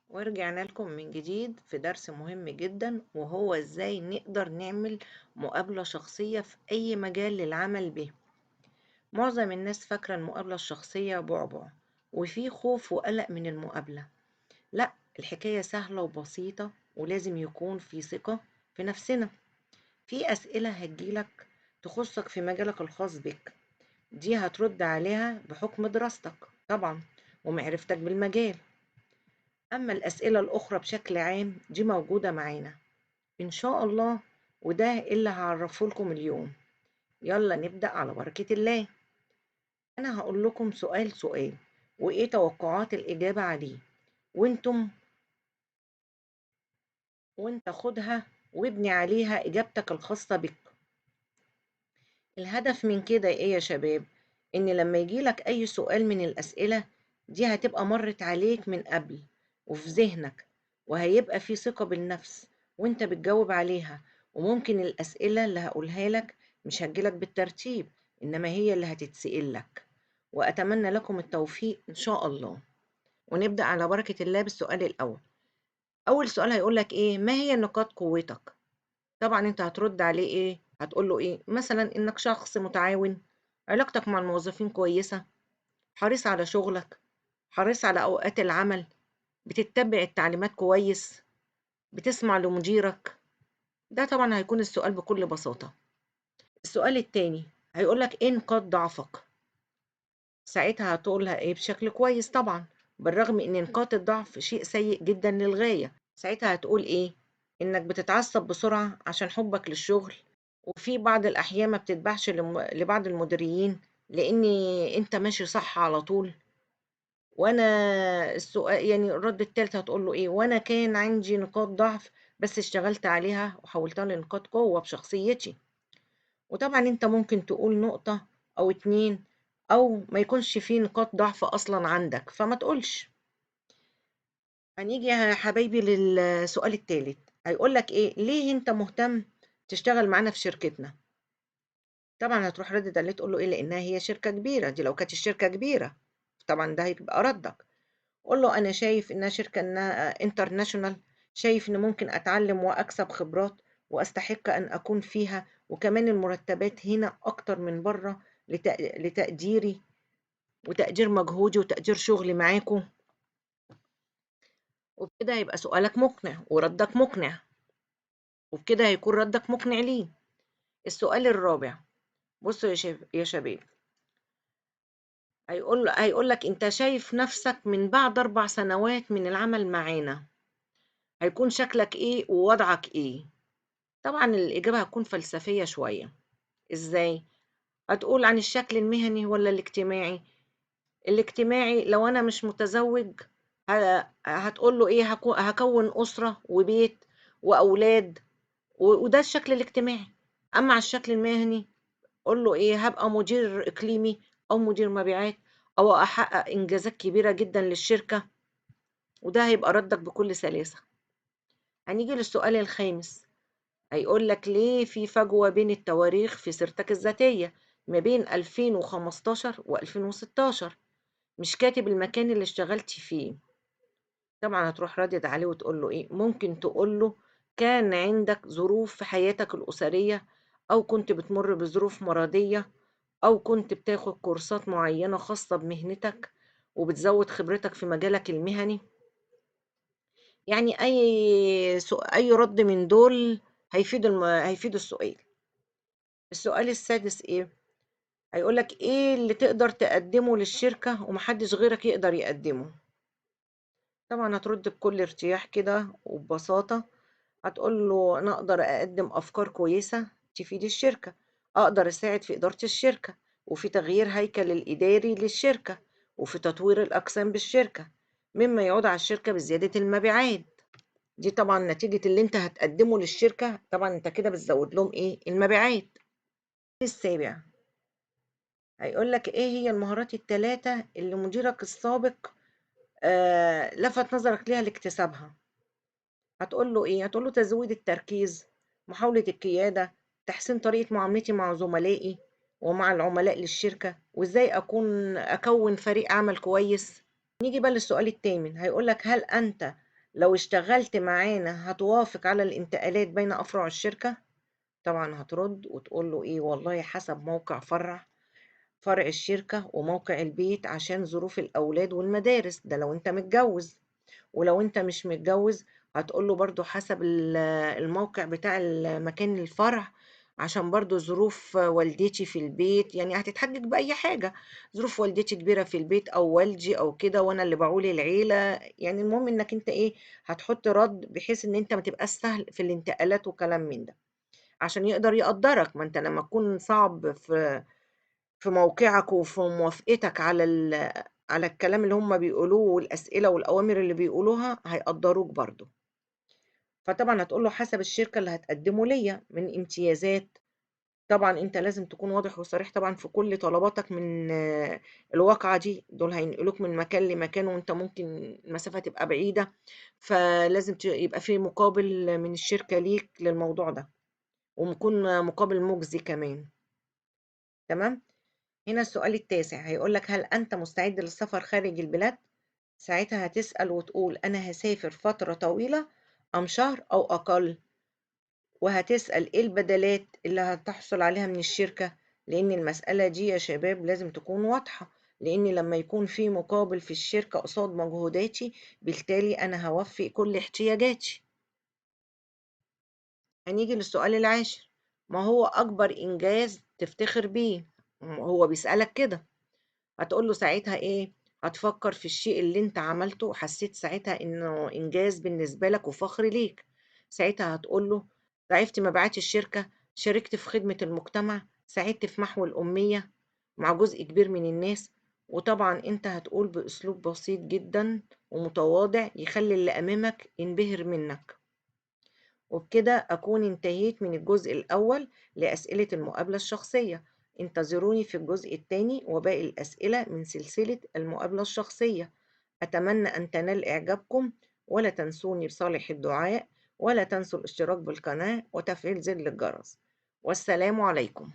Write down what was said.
ورجعنا لكم من جديد في درس مهم جدا، وهو ازاي نقدر نعمل مقابلة شخصية في اي مجال للعمل به. معظم الناس فاكرة المقابلة الشخصية بعبع وفي خوف وقلق من المقابلة. لا، الحكاية سهلة وبسيطة، ولازم يكون في ثقة في نفسنا. في أسئلة هتجيلك تخصك في مجالك الخاص بك، دي هترد عليها بحكم دراستك طبعا ومعرفتك بالمجال. أما الأسئلة الأخرى بشكل عام دي موجودة معانا إن شاء الله، وده اللي هعرفه لكم اليوم. يلا نبدأ على بركة الله. أنا هقول لكم سؤال سؤال وإيه توقعات الإجابة عليه، وإنتم وإنت خدها وابني عليها إجابتك الخاصة بك. الهدف من كده إيه يا شباب؟ إن لما يجيلك أي سؤال من الأسئلة دي هتبقى مرت عليك من قبل وفي ذهنك، وهيبقى في ثقة بالنفس وإنت بتجاوب عليها. وممكن الأسئلة اللي هقولها لك مش هتجيلك بالترتيب، إنما هي اللي هتتسئل لك. وأتمنى لكم التوفيق إن شاء الله. ونبدأ على بركة الله بالسؤال الأول. أول سؤال هيقولك إيه؟ ما هي نقاط قوتك؟ طبعا انت هترد عليه ايه؟ هتقول له ايه؟ مثلا انك شخص متعاون، علاقتك مع الموظفين كويسة، حريص على شغلك، حريص على اوقات العمل، بتتبع التعليمات كويس، بتسمع لمديرك. ده طبعا هيكون السؤال بكل بساطة. السؤال التاني هيقولك ايه نقاط ضعفك؟ ساعتها هتقولها ايه؟ بشكل كويس طبعا، بالرغم ان نقاط الضعف شيء سيء جدا للغاية. ساعتها هتقول ايه؟ انك بتتعصب بسرعة عشان حبك للشغل، وفي بعض الأحيان ما بتتباعش لبعض المديرين لأن أنت ماشي صح على طول. وأنا السؤال يعني الرد التالت هتقول له إيه؟ وأنا كان عندي نقاط ضعف بس اشتغلت عليها وحولتها لنقاط قوة بشخصيتي. وطبعا أنت ممكن تقول نقطة أو اتنين، أو ما يكونش فيه نقاط ضعف أصلا عندك فما تقولش. هنيجي يا حبايبي للسؤال التالت. هيقولك إيه؟ ليه أنت مهتم تشتغل معانا في شركتنا؟ طبعا هتروح ردد عليه تقول له ايه؟ لانها هي شركه كبيره. دي لو كانت الشركه كبيره طبعا ده هيبقى ردك. قول له انا شايف انها شركه انها انترناشونال، شايف ان ممكن اتعلم واكسب خبرات واستحق ان اكون فيها، وكمان المرتبات هنا اكتر من بره لتقديري وتقدير مجهودي وتقدير شغلي معاكم. وبكده هيبقى سؤالك مقنع وردك مقنع، وبكده هيكون ردك مقنع ليه. السؤال الرابع، بصوا يا شباب، هيقول لك انت شايف نفسك من بعد 4 سنوات من العمل معانا هيكون شكلك ايه ووضعك ايه؟ طبعا الإجابة هتكون فلسفية شوية. ازاي؟ هتقول عن الشكل المهني ولا الاجتماعي؟ الاجتماعي لو انا مش متزوج هتقول له ايه؟ هكون أسرة وبيت وأولاد، وده الشكل الاجتماعي. اما على الشكل المهني قول له ايه؟ هبقى مدير اقليمي او مدير مبيعات او احقق انجازات كبيرة جدا للشركة، وده هيبقى ردك بكل سلاسة. هنيجي للسؤال الخامس. هيقول لك ليه في فجوة بين التواريخ في سيرتك الذاتية ما بين 2015 و2016؟ مش كاتب المكان اللي اشتغلت فيه. طبعا هتروح ردد عليه وتقول له ايه؟ ممكن تقول له كان عندك ظروف في حياتك الأسرية، أو كنت بتمر بظروف مرضية، أو كنت بتاخد كورسات معينة خاصة بمهنتك وبتزود خبرتك في مجالك المهني. يعني أي رد من دول هيفيد السؤال. السؤال السادس إيه؟ هيقول لك إيه اللي تقدر تقدمه للشركة ومحدش غيرك يقدر يقدمه؟ طبعا هترد بكل ارتياح كده وببساطة. هتقول له أنا أقدر أقدم أفكار كويسة تفيد الشركة، أقدر أساعد في إدارة الشركة وفي تغيير هيكل الإداري للشركة وفي تطوير الأقسام بالشركة، مما يعود على الشركة بزيادة المبيعات. دي طبعا نتيجة اللي انت هتقدمه للشركة، طبعا انت كده بتزود لهم ايه؟ المبيعات. السابع هيقول لك ايه هي المهارات الثلاثة اللي مديرك السابق لفت نظرك ليها لاكتسابها؟ هتقول له ايه؟ هتقول له تزويد التركيز، محاولة القيادة، تحسين طريقة معاملتي مع زملائي ومع العملاء للشركة، وازاي اكون اكون فريق عمل كويس. نيجي بقى للسؤال الثامن. هيقول لك هل انت لو اشتغلت معانا هتوافق على الانتقالات بين أفرع الشركة؟ طبعا هترد وتقول له إيه، والله حسب موقع فرع الشركة وموقع البيت عشان ظروف الأولاد والمدارس، ده لو أنت متجوز. ولو أنت مش متجوز هتقول له برضو حسب الموقع بتاع مكان الفرع، عشان برضو ظروف والدتي في البيت، يعني هتتحجج بأي حاجة، ظروف والدتي كبيرة في البيت أو والدي أو كده، وأنا اللي بعول العيلة. يعني المهم إنك أنت إيه، هتحط رد بحيث إن أنت ما تبقاش سهل في الانتقالات وكلام من ده، عشان يقدر يقدرك. ما أنت لما تكون صعب في موقعك وفي موافقتك على الكلام اللي هم بيقولوه والأسئلة والأوامر اللي بيقولوها، هيقدروك برضو. فطبعا هتقول له حسب الشركة اللي هتقدمه ليا من امتيازات. طبعا انت لازم تكون واضح وصريح طبعا في كل طلباتك من الواقعة دي. دول هينقلوك من مكان لمكان، وانت ممكن المسافة تبقى بعيدة، فلازم يبقى في مقابل من الشركة ليك للموضوع ده، ويكون مقابل مجزي كمان. تمام. هنا السؤال التاسع هيقول لك: هل أنت مستعد للسفر خارج البلاد؟ ساعتها هتسأل وتقول أنا هسافر فترة طويلة أم شهر أو أقل، وهتسأل إيه البدلات اللي هتحصل عليها من الشركة، لأن المسألة دي يا شباب لازم تكون واضحة، لأن لما يكون في مقابل في الشركة قصاد مجهوداتي، بالتالي أنا هوفي كل احتياجاتي. هنيجي للسؤال العاشر: ما هو أكبر إنجاز تفتخر بيه؟ هو بيسألك كده. هتقول له ساعتها إيه؟ هتفكر في الشيء اللي أنت عملته وحسيت ساعتها إنه إنجاز بالنسبة لك وفخر ليك. ساعتها هتقول له: ضاعفت مبيعات الشركة، شاركت في خدمة المجتمع، ساعدت في محو الأمية مع جزء كبير من الناس. وطبعا أنت هتقول بأسلوب بسيط جدا ومتواضع يخلي اللي أمامك ينبهر منك. وبكده أكون انتهيت من الجزء الأول لأسئلة المقابلة الشخصية. انتظروني في الجزء الثاني وباقي الأسئلة من سلسلة المقابلة الشخصية. أتمنى أن تنال إعجابكم، ولا تنسوني بصالح الدعاء، ولا تنسوا الاشتراك بالقناة وتفعيل زر الجرس. والسلام عليكم.